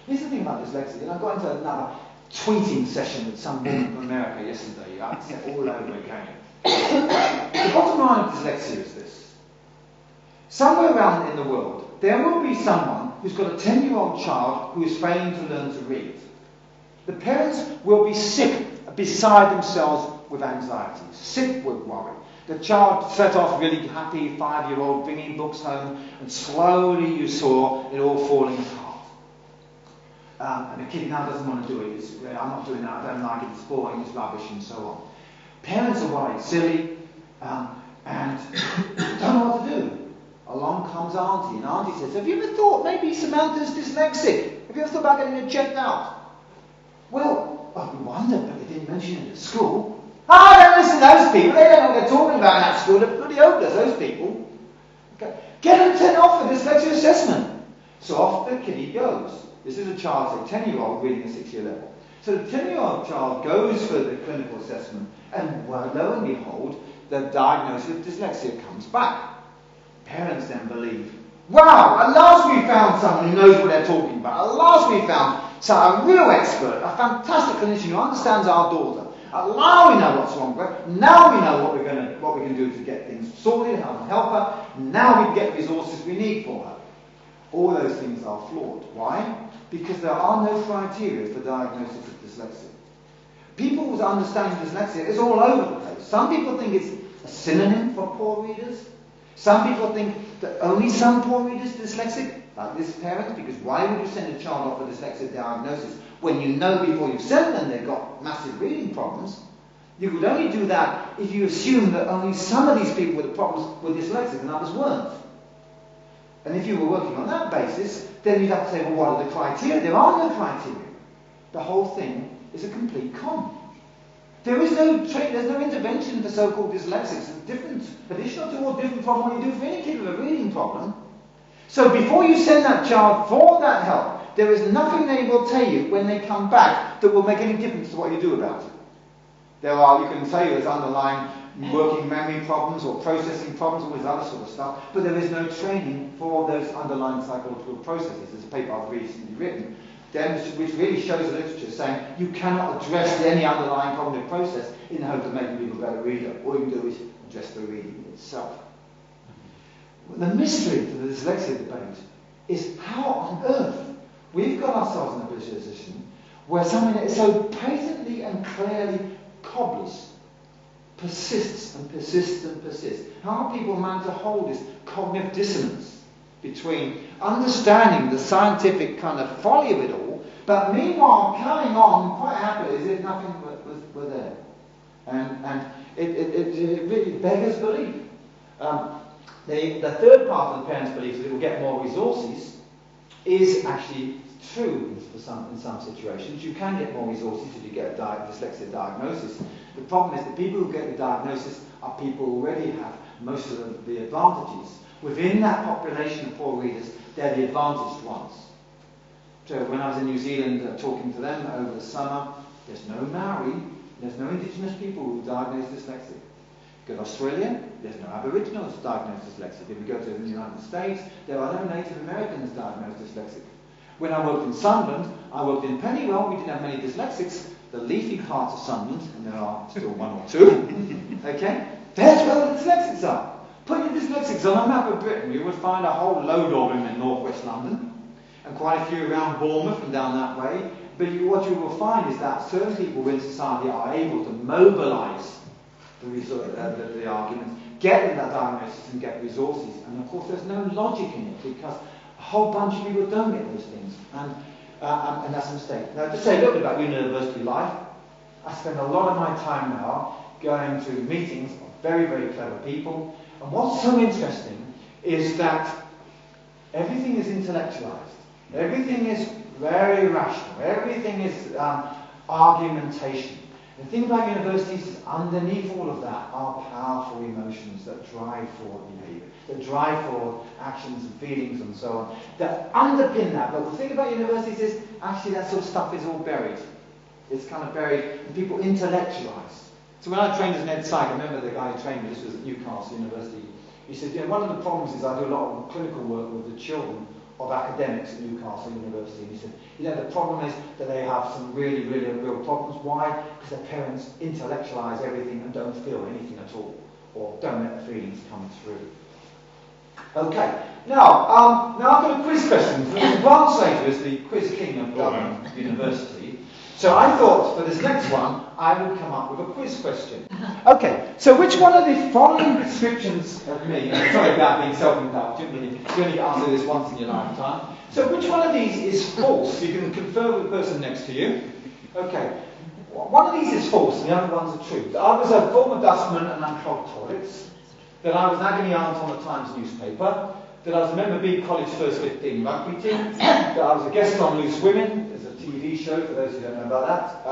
Here's the thing about dyslexia, and I got into another tweeting session with some woman from America yesterday. I said all over again. The bottom line of dyslexia is this. Somewhere around in the world, there will be someone who's got a 10-year-old child who is failing to learn to read. The parents will be sick, beside themselves with anxiety, sick with worry. The child set off really happy, 5-year-old, bringing books home, and slowly you saw it all falling apart. And the kid now doesn't want to do it. I'm not doing that, I don't like it, it's boring, it's rubbish, and so on. Parents are worried, silly, and don't know what to do. Along comes Auntie, and Auntie says, have you ever thought maybe Samantha's dyslexic? Have you ever thought about getting her checked out? Well, we wondered, but they didn't mention it at school. Don't listen to those people. They don't know what they're talking about in that school. They're bloody hopeless, those people. Okay. Get them sent off for dyslexia assessment. So off the kiddie goes. This is a child, say 10-year-old, reading a 6-year level. So the 10-year-old child goes for the clinical assessment, and lo and behold, the diagnosis of dyslexia comes back. Parents then believe, wow, at last we found someone who knows what they're talking about. At last we found a real expert, a fantastic clinician who understands our daughter. Now we know what's wrong with her. Now we know what we can do to get things sorted, how to help her. Now we can get the resources we need for her. All those things are flawed. Why? Because there are no criteria for diagnosis of dyslexia. People's understanding of dyslexia is all over the place. Some people think it's a synonym for poor readers. Some people think that only some poor readers are dyslexic, like this parent, because why would you send a child off for dyslexia diagnosis when you know before you send them they've got massive reading problems? You would only do that if you assume that only some of these people with the problems were dyslexic and others weren't. And if you were working on that basis, then you'd have to say, well, what are the criteria? There are no criteria. The whole thing is a complete con. There is there's no intervention for so-called dyslexics. It's different, additional to or different from what you do for any kid with a reading problem. So before you send that child for that help, there is nothing they will tell you when they come back that will make any difference to what you do about it. You can say there's underlying working memory problems or processing problems, all this other sort of stuff, but there is no training for those underlying psychological processes. There's a paper I've recently written, which really shows the literature saying you cannot address any underlying cognitive process in the hope of making people a better reader. All you can do is address the reading itself. The mystery to the dyslexia debate is how on earth we've got ourselves in a position where something that is so patently and clearly cobblers persists and persists and persists. How do people manage to hold this cognitive dissonance between understanding the scientific kind of folly of it all, but meanwhile carrying on quite happily as if nothing were there? And it really beggars belief. The third part of the parents' belief that it will get more resources is actually true in some situations. You can get more resources if you get a dyslexia diagnosis. The problem is the people who get the diagnosis are people who already have most of the advantages. Within that population of poor readers, they're the advantaged ones. So when I was in New Zealand talking to them over the summer, there's no Maori, there's no indigenous people who are diagnosed dyslexic. Go to Australia, there's no Aboriginals diagnosed dyslexic. If you go to the United States, there are no Native Americans diagnosed dyslexic. When I worked in Sunderland, I worked in Pennywell, we didn't have many dyslexics. The leafy parts of Sunderland, and there are still one or two, okay? That's where the dyslexics are. Put your dyslexics on a map of Britain, you would find a whole load of them in northwest London, and quite a few around Bournemouth and down that way. But what you will find is that certain people in society are able to mobilise the arguments, get them that diagnosis and get resources. And of course there's no logic in it because a whole bunch of people don't get those things. And that's a mistake. Now, to say a little bit about university life, I spend a lot of my time now going to meetings of very, very clever people. And what's so interesting is that everything is intellectualized. Everything is very rational. Everything is argumentation. The thing about universities is underneath all of that are powerful emotions that drive forward behaviour, that drive forward actions and feelings and so on, that underpin that. But the thing about universities is actually that sort of stuff is all buried. It's kind of buried, and people intellectualise. So when I trained as an ed psych, I remember the guy who trained me, this was at Newcastle University, he said, one of the problems is I do a lot of clinical work with the children of academics at Newcastle University. And he said, the problem is that they have some really, really real problems. Why? Because their parents intellectualise everything and don't feel anything at all, or don't let the feelings come through. Okay, now I've got a quiz question. Grant Slater is the quiz king of Dublin University. So I thought for this next one, I would come up with a quiz question. Okay, so which one of the following descriptions of me, and sorry about being self-indulgent, you only answer this once in your lifetime. So which one of these is false? You can confer with the person next to you. Okay, one of these is false and the other one's are true. I was a former dustman and unclogged toilets. That I was an agony aunt on the Times newspaper. That I was a member of Bede College First 15 rugby team. That I was a guest on Loose Women. There's a TV show for those who don't know about that.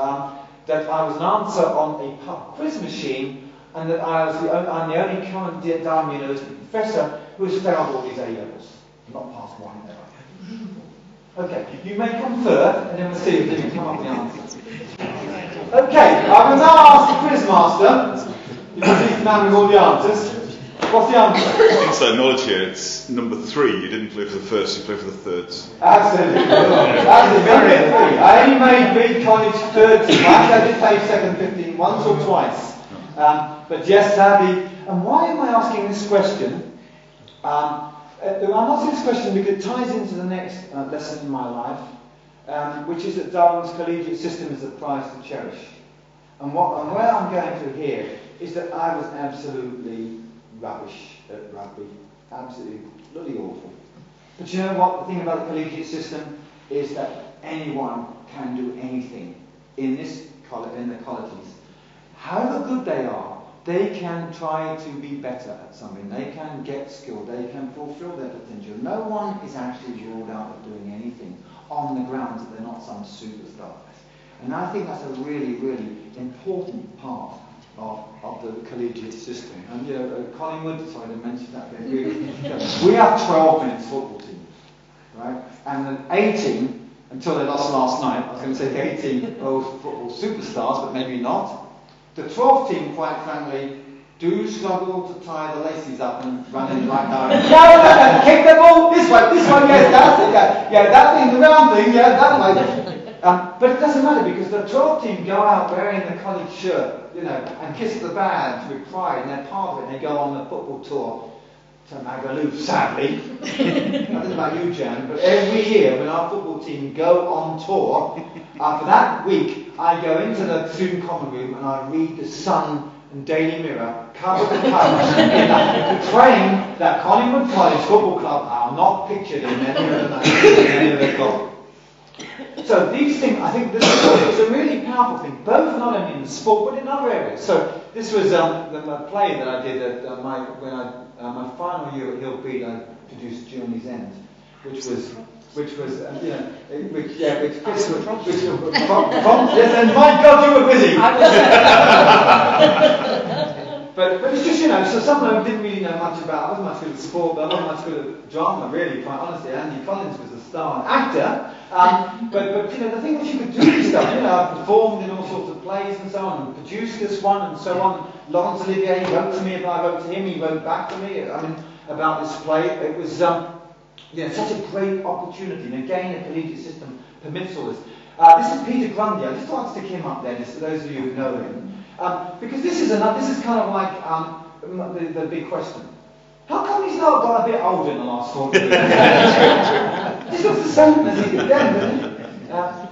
That I was an answer on a pub quiz machine, and that I'm the only current Durham University professor who has failed all his A-levels. Not passed one ever. Okay, you may confer, and then we'll see if you can come up with the answers. Okay, I will now ask the quiz master, you can see man with all the answers. What's the answer? Inside knowledge here, it's number 3. You didn't play for the first, you played for the thirds. Absolutely. Absolutely. I only made Bede College third team. I did play second 15 once or twice. But yes, sadly. And why am I asking this question? I'm asking this question because it ties into the next lesson in my life, which is that Darwin's collegiate system is a prize to cherish. And where I'm going to here is that I was absolutely rubbish at rugby. Absolutely bloody awful. But you know what? The thing about the collegiate system is that anyone can do anything in the colleges. However good they are, they can try to be better at something. They can get skilled. They can fulfill their potential. No one is actually ruled out of doing anything on the grounds that they're not some superstars. And I think that's a really, really important part of the collegiate system. And you know, Collingwood, sorry I didn't mention that bit, we have 12 men's football teams, right? And then 18, until they lost last night, I was going to say 18 football superstars, but maybe not. The 12th team, quite frankly, do struggle to tie the laces up and run in the right direction. No, kick the ball this way, yes, that's it, yeah, that thing, the round thing, yeah, that way. But it doesn't matter because the 12th team go out wearing the college shirt, you know, and kiss the badge with pride, and they're part of it, and they go on the football tour to Magaluf, sadly. I don't know about you, Jan, but every year when our football team go on tour, for that week, I go into the student common room and I read the Sun and Daily Mirror, cover to cover, portraying that Collingwood College Football Club are not pictured in any of their goals. So these things, I think this is a really powerful thing, both not only in sport but in other areas. So this was the play that I did at my final year at Hild, Bede. I produced Journey's End, which was yes, and my God, you were busy. But it's just, you know, so some of them didn't really know much about, I wasn't much good at sport, but I wasn't much good at drama, really, quite honestly. Andy Collins was a star actor, but you know, the thing was you could do this stuff, you know, I performed in all sorts of plays and so on, and produced this one and so on. Laurence Olivier wrote to me, I wrote to him, he wrote back to me, about this play. It was, such a great opportunity, and again, the collegiate system permits all this. This is Peter Grundy. I just want to stick him up there, just for those of you who know him. Because this is kind of like the big question. How come he's not got a bit older in the last 40 years? He looks the same as he did then, doesn't he?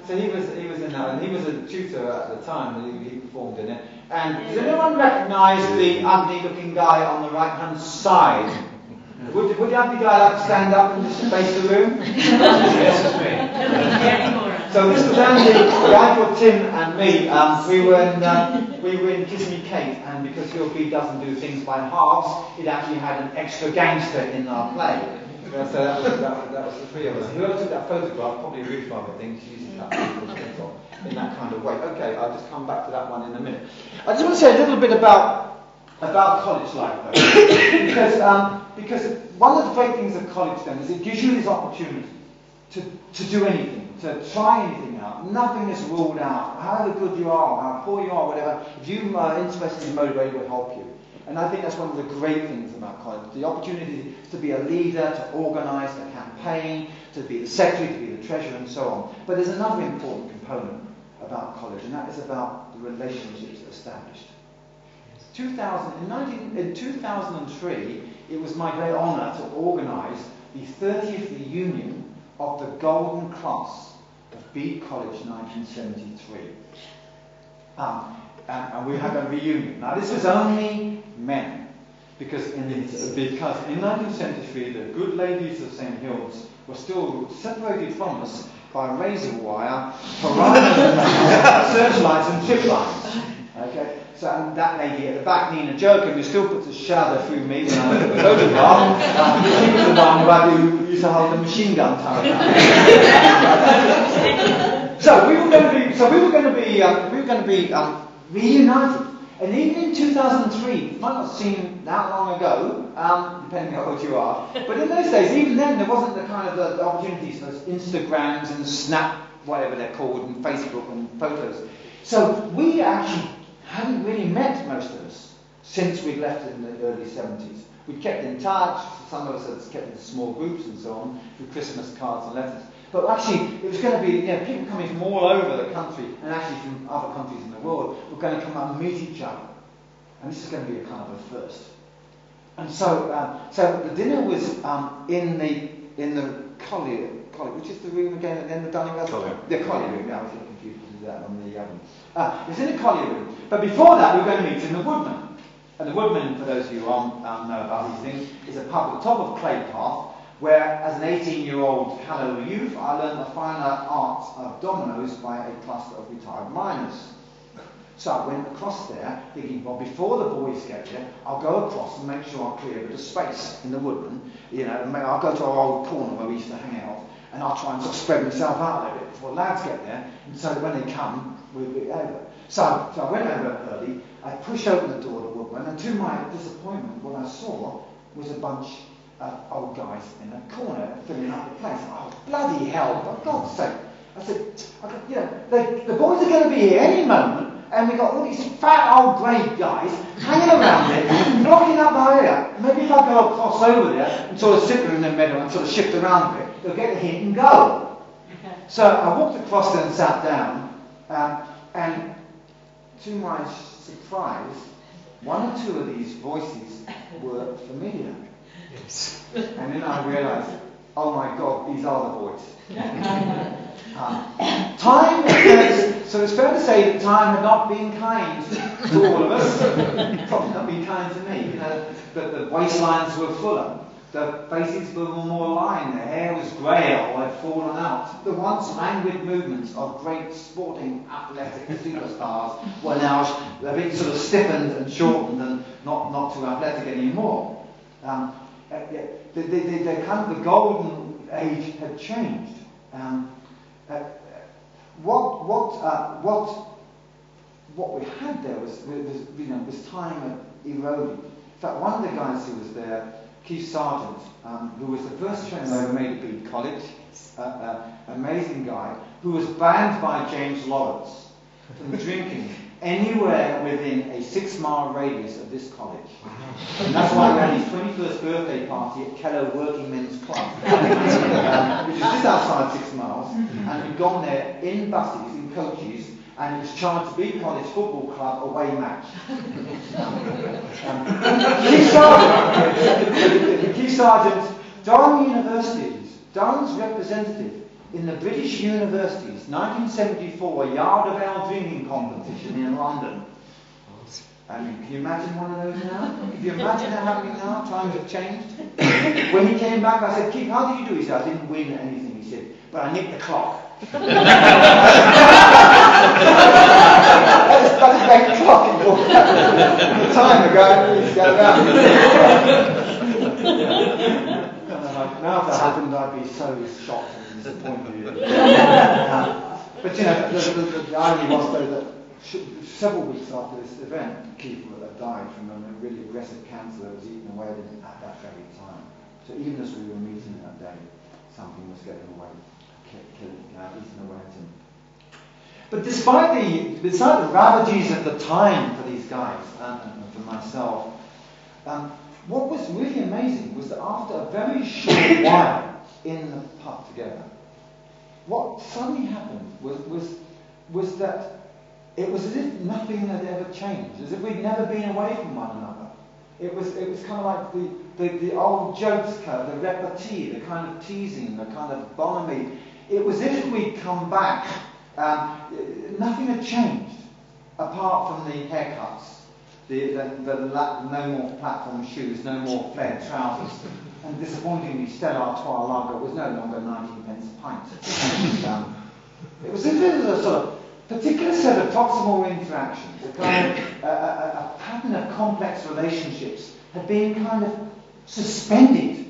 So he was in that, and he was a tutor at the time that he performed in it. And does anyone recognise the ugly-looking guy on the right-hand side? Would the ugly guy like to stand up and just face the room? Yes, it's me. So this was Andy, a guy called Tim, and me. We were in Kiss Me Kate, and because Hild Bede doesn't do things by halves, it actually had an extra gangster in our play. So that was the three of us. Whoever took that photograph, probably Ruth, I think, she's in that kind of way. Okay, I'll just come back to that one in a minute. I just want to say a little bit about college life, though, because one of the great things of college then is it gives you this opportunity to do anything, to try anything out. Nothing is ruled out. However good you are, how poor you are, whatever, if you are interested and motivated, it will help you. And I think that's one of the great things about college, the opportunity to be a leader, to organise a campaign, to be the secretary, to be the treasurer, and so on. But there's another important component about college, and that is about the relationships established. In 2003, it was my great honour to organise the 30th reunion of the Golden Class of Bede College 1973. And we had a reunion. Now this was only men, because in 1973 the good ladies of St Hild's were still separated from us by razor wire, horizons, searchlights and trip lines. Okay. So and that lady at the back, Nina Jokin, who still puts a shudder through me when I look at the photograph, she was the one who used to hold the machine gun turret. So we were going to be reunited. And even in 2003, it might not seem that long ago, depending on how old you are, but in those days, even then, there wasn't the kind of the opportunities for Instagrams and Snap, whatever they're called, and Facebook and photos. So we actually hadn't really met, most of us, since we'd left in the early 70s. We'd kept in touch, some of us had kept in small groups and so on, with Christmas cards and letters. But actually, it was going to be, people coming from all over the country, and actually from other countries in the world, were going to come out and meet each other. And this is going to be a kind of a first. And so the dinner was in the Collier, which is the room again, and then the dining room. Collier. The Collier room, I was getting confused. do that on the oven. It was in the collier room. But before that, we were going to meet in the Woodman. And the Woodman, for those of you who know about these things, is a pub at the top of Clay Path, where, as an 18-year-old callow youth, I learned the finer art of dominoes by a cluster of retired miners. So I went across there, thinking, well, before the boys get there, I'll go across and make sure I clear a bit of space in the Woodman. You know, and I'll go to our old corner where we used to hang out, and I'll try and sort of spread myself out a little bit before the lads get there, and so that when they come, we'll be over. So I went over early, I pushed open the door of the Woodman, and to my disappointment, what I saw was a bunch of old guys in a corner filling up the place. Oh, bloody hell, for God's sake. I said, you know, the boys are going to be here any moment, and we've got all these fat old grey guys hanging around it, blocking up my area. Maybe if I go across over there and sort of sit there in the middle and sort of shift around a bit, they'll get the hint and go. So I walked across there and sat down, and to my surprise, one or two of these voices were familiar. Yes. And then I realised, oh my God, these are the boys. Time, so it's fair to say that time had not been kind to all of us. Probably not been kind to me. You know, the waistlines were fuller. The faces were more lined. The hair was grey or had fallen out. The once languid movements of great sporting athletic superstars were now a bit sort of stiffened and shortened and not too athletic anymore. The kind of the golden age had changed. What we had there was time had eroded. In fact, one of the guys who was there, Keith Sargent, who was the first trainer I ever made at Bede College, amazing guy, who was banned by James Lawrence from drinking anywhere within a 6-mile radius of this college. And that's why we had his 21st birthday party at Kello Working Men's Club, which is just outside 6 miles, and we'd gone there in buses, in coaches, and it was charged to Bede College Football Club away match. Keith Sargent, Durham Universities, Durham's representative in the British Universities, 1974 Yard of Ale drinking competition in London. I mean, can you imagine one of those now? Can you imagine that happening now? Times have changed. When he came back, I said, Keith, how did you do? He said, I didn't win anything. He said, but I nicked the clock. That's a great clock in the time ago. He's going around. Now if that happened, I'd be so shocked and disappointed. But you know, the irony was though that several weeks after this event, Keith died from a really aggressive cancer that was eating away at him at that very time. So even as we were meeting that day, something was getting away, eating away at him. But despite the ravages of the time for these guys and for myself, what was really amazing was that after a very short while in the pub together, what suddenly happened was that it was as if nothing had ever changed, as if we'd never been away from one another. It was kind of like the old jokes, the repartee, the kind of teasing, the kind of bonhomie. It was as if we'd come back. Nothing had changed apart from the haircuts, the no more platform shoes, no more flared trousers, and disappointingly Stella Artois lager was no longer 19 pence a pint. It was a sort of particular set of proximal interactions, a kind of a pattern of complex relationships had been kind of suspended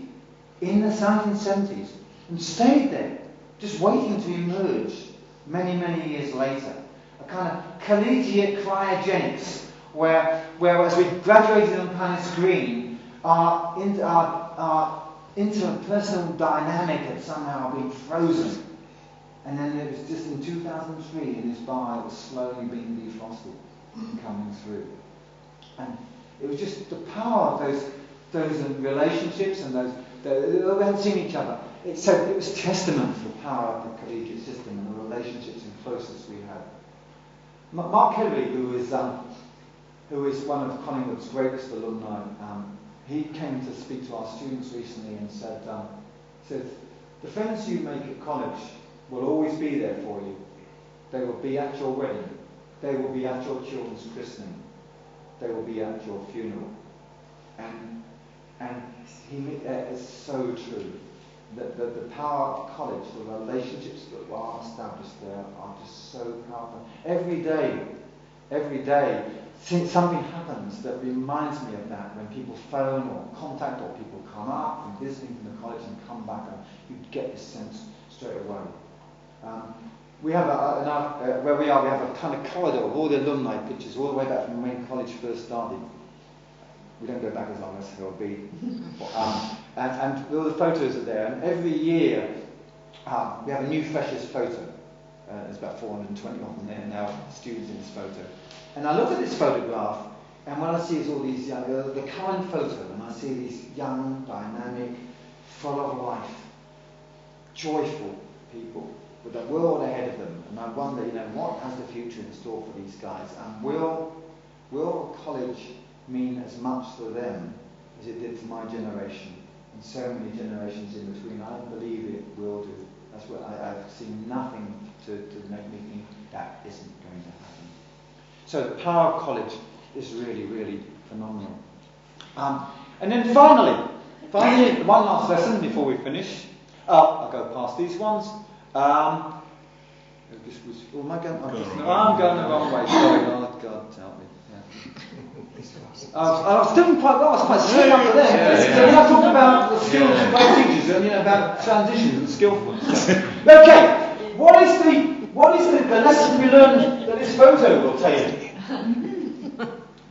in the 1970s and stayed there, just waiting to emerge many, many years later. A kind of collegiate cryogenics, where as we graduated on Panis Green, our interpersonal dynamic had somehow been frozen. And then it was just in 2003 in this bar it was slowly being defrosted and coming through. And it was just the power of those relationships and those we hadn't seen each other. It was testament to the power of the collegiate system and the relationships and closeness we had. Mark Hillary, who is one of Collingwood's greatest alumni, he came to speak to our students recently and said, the friends you make at college will always be there for you. They will be at your wedding. They will be at your children's christening. They will be at your funeral. And it's so true. The power of college, the relationships that are established there are just so powerful. Every day, since something happens that reminds me of that, when people phone or contact or people come up and visiting from the college and come back, and you get this sense straight away. We have where we are, we have a kind of corridor of all the alumni pictures, all the way back from when college first started. We don't go back as long as Hild, Bede. And all the photos are there. And every year we have a new freshers photo. There's about 420 of them there now, students in this photo. And I look at this photograph, and what I see is all these young, the current photo, and I see these young, dynamic, full of life, joyful people with the world ahead of them. And I wonder, what has the future in store for these guys? And will college mean as much to them as it did to my generation and so many generations in between? I believe it will do. That's what I've seen nothing to make me think that isn't going to happen. So the power of college is really, really phenomenal. And then finally, one last lesson before we finish. I'll go past these ones. I'm going the wrong way. Sorry, oh God, help me. I was doing quite well. I was quite straight up to them. So when I talked about the skills of great teachers and about transitions and skillfulness. Okay, what is the lesson we learned that this photo will tell you?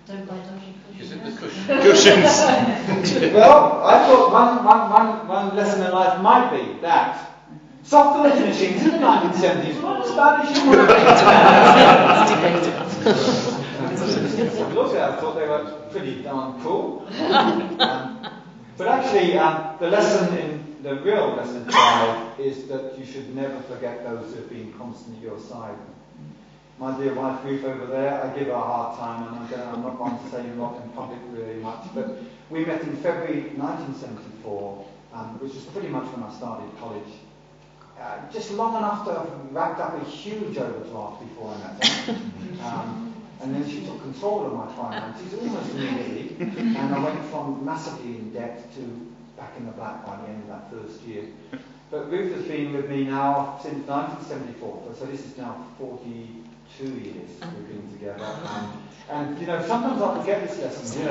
Don't buy dodgy cushions. Is it the cushions? Well, I thought one lesson in life might be that soft delivery machines in the 1970s weren't as bad as you would have. I thought they were pretty darn cool. But actually, the real lesson in life is that you should never forget those who have been constantly at your side. My dear wife Ruth over there, I give her a hard time, and I'm not going to say a lot in public really much, but we met in February 1974, which was pretty much when I started college. Just long enough to have racked up a huge overdraft before I met her. And then she took control of my finances almost immediately, and I went from massively in debt to back in the black by the end of that first year. But Ruth has been with me now since 1974, so this is now 42 years we've been together. And sometimes I forget this lesson.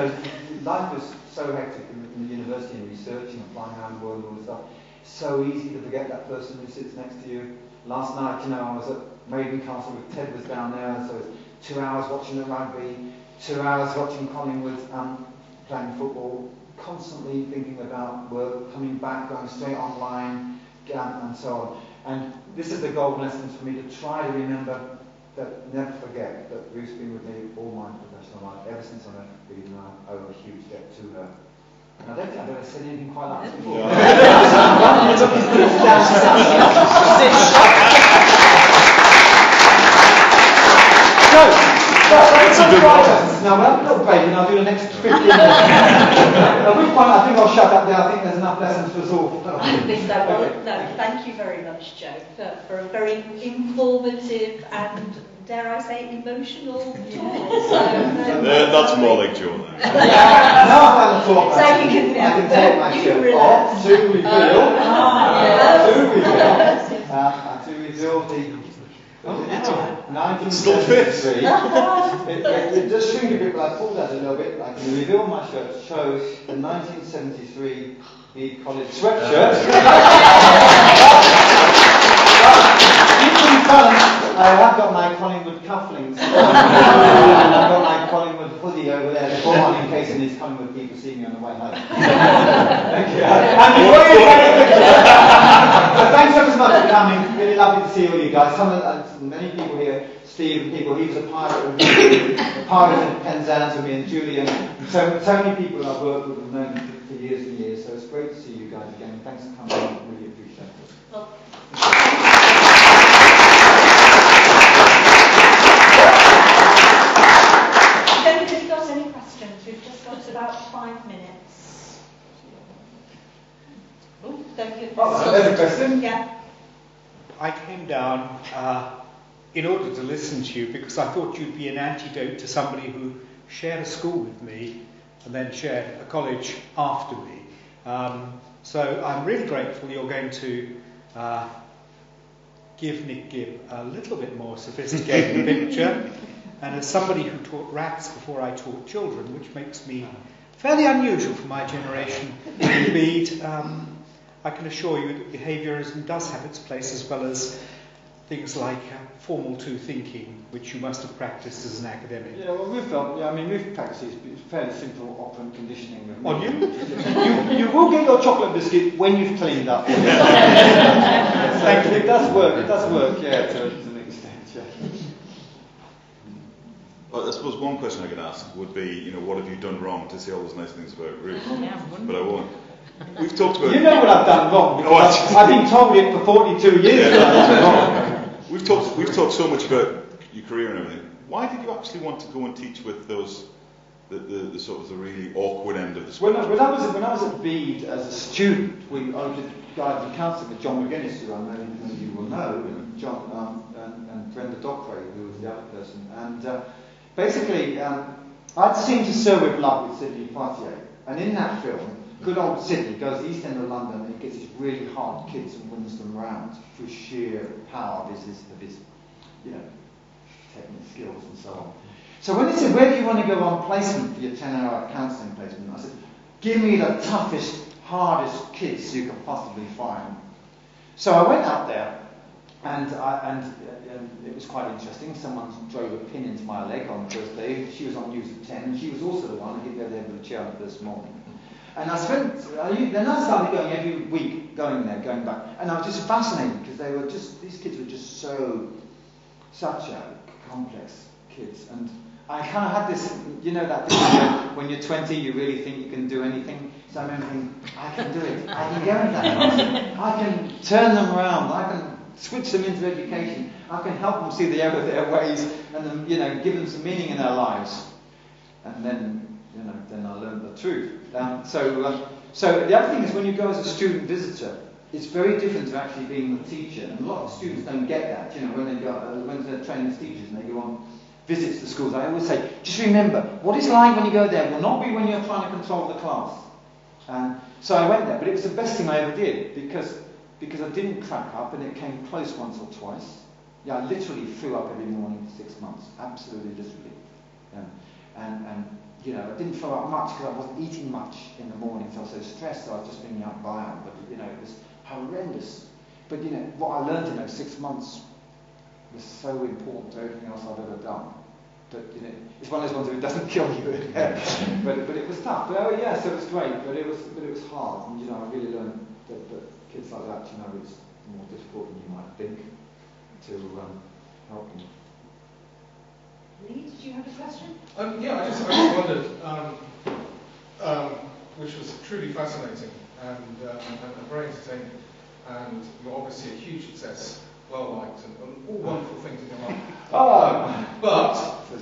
Life was so hectic in the university and researching and flying around the world and all this stuff. So easy to forget that person who sits next to you. Last night, I was at Maiden Castle with Ted was down there, so it was 2 hours watching the rugby, 2 hours watching Collingwood playing football, constantly thinking about work, coming back, going straight online, and so on. And this is the golden lesson for me, to try to remember that, never forget that Ruth's been with me all my professional life, ever since I met Bede, and I owe a huge debt to her. And I don't think I've ever said anything quite like this before. That's a good one. Now, we'll have a little break and I'll do the next 15 minutes. At which point I think I'll shut up there. I think there's enough lessons for us all. No, thank you very much, Joe, for a very informative and, dare I say, emotional talk. That's more like Joe. Now I've had a talk. So you can take my shirt off to reveal the 1973. It does shrink a bit, but I pulled that a little bit. I can reveal my shirt. Shows the 1973 Bede College sweatshirt. I have got my Collingwood cufflinks. And I've got my Collingwood hoodie over there, the one in case any Collingwood people see me on the way home. Thank you. And before you take a picture, so thanks so much for coming. Really lovely to see all you guys. Many people here, Steve, he was a pirate with me, a pirate in Penzance with me and Julian. So many people I've worked with and known for years and years. So it's great to see you guys again. Thanks for coming. I really appreciate it. Well, has anybody got any questions? We've just got about 5 minutes. Oh, don't you? There's a question. Yeah. I came down in order to listen to you because I thought you'd be an antidote to somebody who shared a school with me and then shared a college after me. So I'm really grateful you're going to give Nick Gibb a little bit more sophisticated picture. And as somebody who taught rats before I taught children, which makes me fairly unusual for my generation in Bede, I can assure you that behaviourism does have its place, as well as things like formal two thinking, which you must have practiced as an academic. Yeah, well, we've practiced fairly simple operant conditioning. On you? You will get your chocolate biscuit when you've cleaned up. So it does work, yeah, to an extent, yeah. Well, I suppose one question I could ask would be, what have you done wrong to say all those nice things about Ruth? Yeah, But I won't. We've talked about... You know what I've done wrong, because I've been told it for 42 years that I've done wrong. We've talked so much about your career and everything. Why did you actually want to go and teach with those, the sort of the really awkward end of the spectrum? When I was at Bede as a student, I did guidance counselling with John McGuinness, who I know you will know, and John and Brenda Dockeray, who was the other person. And basically, I'd seen To Serve With Love with Sidney Poitier, and in that film, good old Sidney goes to the East End of London and he gets these really hard kids and wins them round through sheer power of his technical skills and so on. So when he said, where do you want to go on placement for your 10-hour counselling placement? I said, give me the toughest, hardest kids you can possibly find. So I went out there and it was quite interesting. Someone drove a pin into my leg on the first day. She was on news at 10 and she was also the one who hit me there with a chair on the first morning. And I started going every week, going back. And I was just fascinated because these kids were just such a complex kids. And I kind of had this, that thing when you're 20, you really think you can do anything. So I remember thinking, I can do it. I can go into that class. I can turn them around. I can switch them into education. I can help them see the error of their ways and then, give them some meaning in their lives. And then I learned the truth. So the other thing is when you go as a student visitor, it's very different to actually being the teacher. And a lot of students don't get that. When they're trained as teachers and they go on visits to schools, I always say, just remember, what it's like when you go there will not be when you're trying to control the class. And so I went there, but it was the best thing I ever did because I didn't crack up and it came close once or twice. Yeah, I literally threw up every morning for 6 months, absolutely literally. I didn't throw up much because I wasn't eating much in the morning, so I was so stressed that I was just bringing out bile. But it was horrendous. But what I learned in those 6 months was so important to everything else I've ever done. But it's one of those ones that doesn't kill you. but it was tough. But so it was great. But it was hard. And I really learned that kids like that, it's more difficult than you might think to help them. Lee, did you have a question? I just wondered, which was truly fascinating and very entertaining, and you're obviously a huge success, well liked, and all wonderful things in your life. But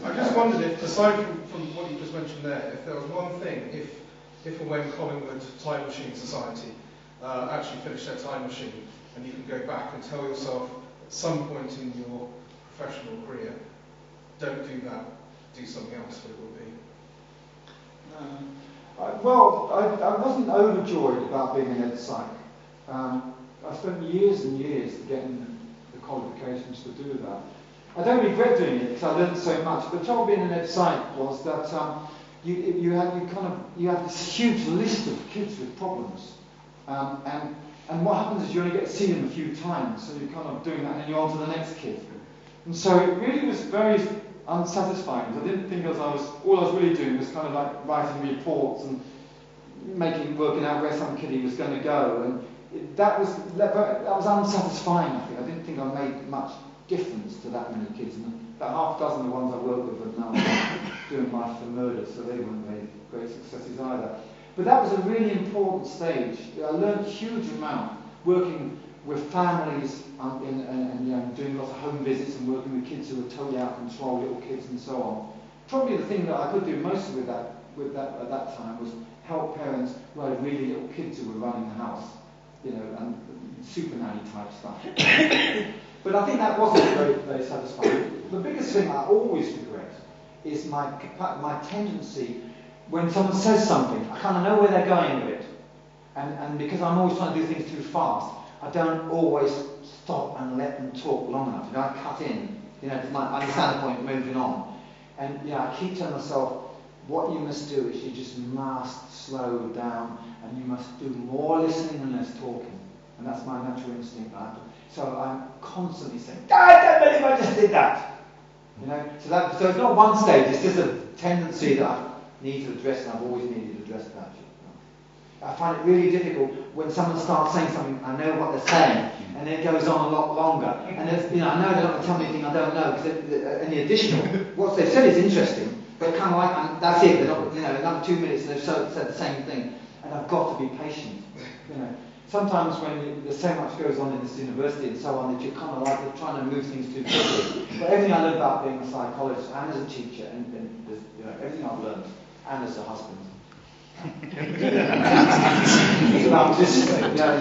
I just wondered if, aside from what you just mentioned there, if there was one thing, if and when Collingwood Time Machine Society actually finished their time machine, and you can go back and tell yourself at some point in your professional career, don't do that, do something else, what it will be. I wasn't overjoyed about being an ed psych. I spent years and years getting the qualifications to do that. I don't regret doing it because I learned so much. The trouble being an ed psych was that you have this huge list of kids with problems, and what happens is you only get to see them a few times, so you're kind of doing that, and then you're on to the next kid. And so it really was very unsatisfying. I didn't think all I was really doing was kind of like writing reports and working out where some kiddie was going to go, and that was unsatisfying. I think I didn't think I made much difference to that many kids, and about half a dozen of the ones I worked with are now doing life for murder, so they weren't very great successes either. But that was a really important stage. I learned a huge amount working with families and doing lots of home visits and working with kids who were totally out of control, little kids and so on. Probably the thing that I could do most with that at that time was help parents who had really little kids who were running the house, and super nanny type stuff. But I think that wasn't very, very satisfying. The biggest thing I always regret is my tendency, when someone says something, I kind of know where they're going with it. And because I'm always trying to do things too fast, I don't always stop and let them talk long enough. I cut in, to understand the point, moving on. And I keep telling myself, what you must do is you just must slow down, and you must do more listening and less talking. And that's my natural instinct. So I'm constantly saying, I don't believe I just did that. So it's not one stage, it's just a tendency that I need to address, and I've always needed to address that. I find it really difficult when someone starts saying something, I know what they're saying, and then it goes on a lot longer. And I know they're not going to tell me anything I don't know, because any additional, what they've said is interesting, but kind of like, that's it, they're not, another 2 minutes and they've said the same thing, and I've got to be patient. Sometimes when there's so much goes on in this university and so on, that you're kind of like, you're trying to move things too quickly. But everything I learned about being a psychologist, and as a teacher, and everything I've learned, and as a husband, it's about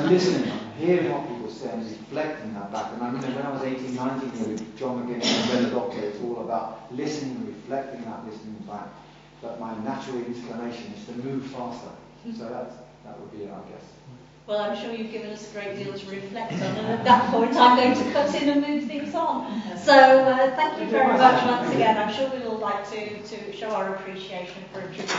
listening, hearing what people say and reflecting that back. And I remember when I was 18, 19 with John McGinn and Ben the Doctor, it's all about listening and reflecting that, listening back. But my natural inclination is to move faster. So that would be it, I guess. Well, I'm sure you've given us a great deal to reflect on, and at that point I'm going to cut in and move things on. So thank you very much once again. I'm sure we'd all like to show our appreciation for a tribute.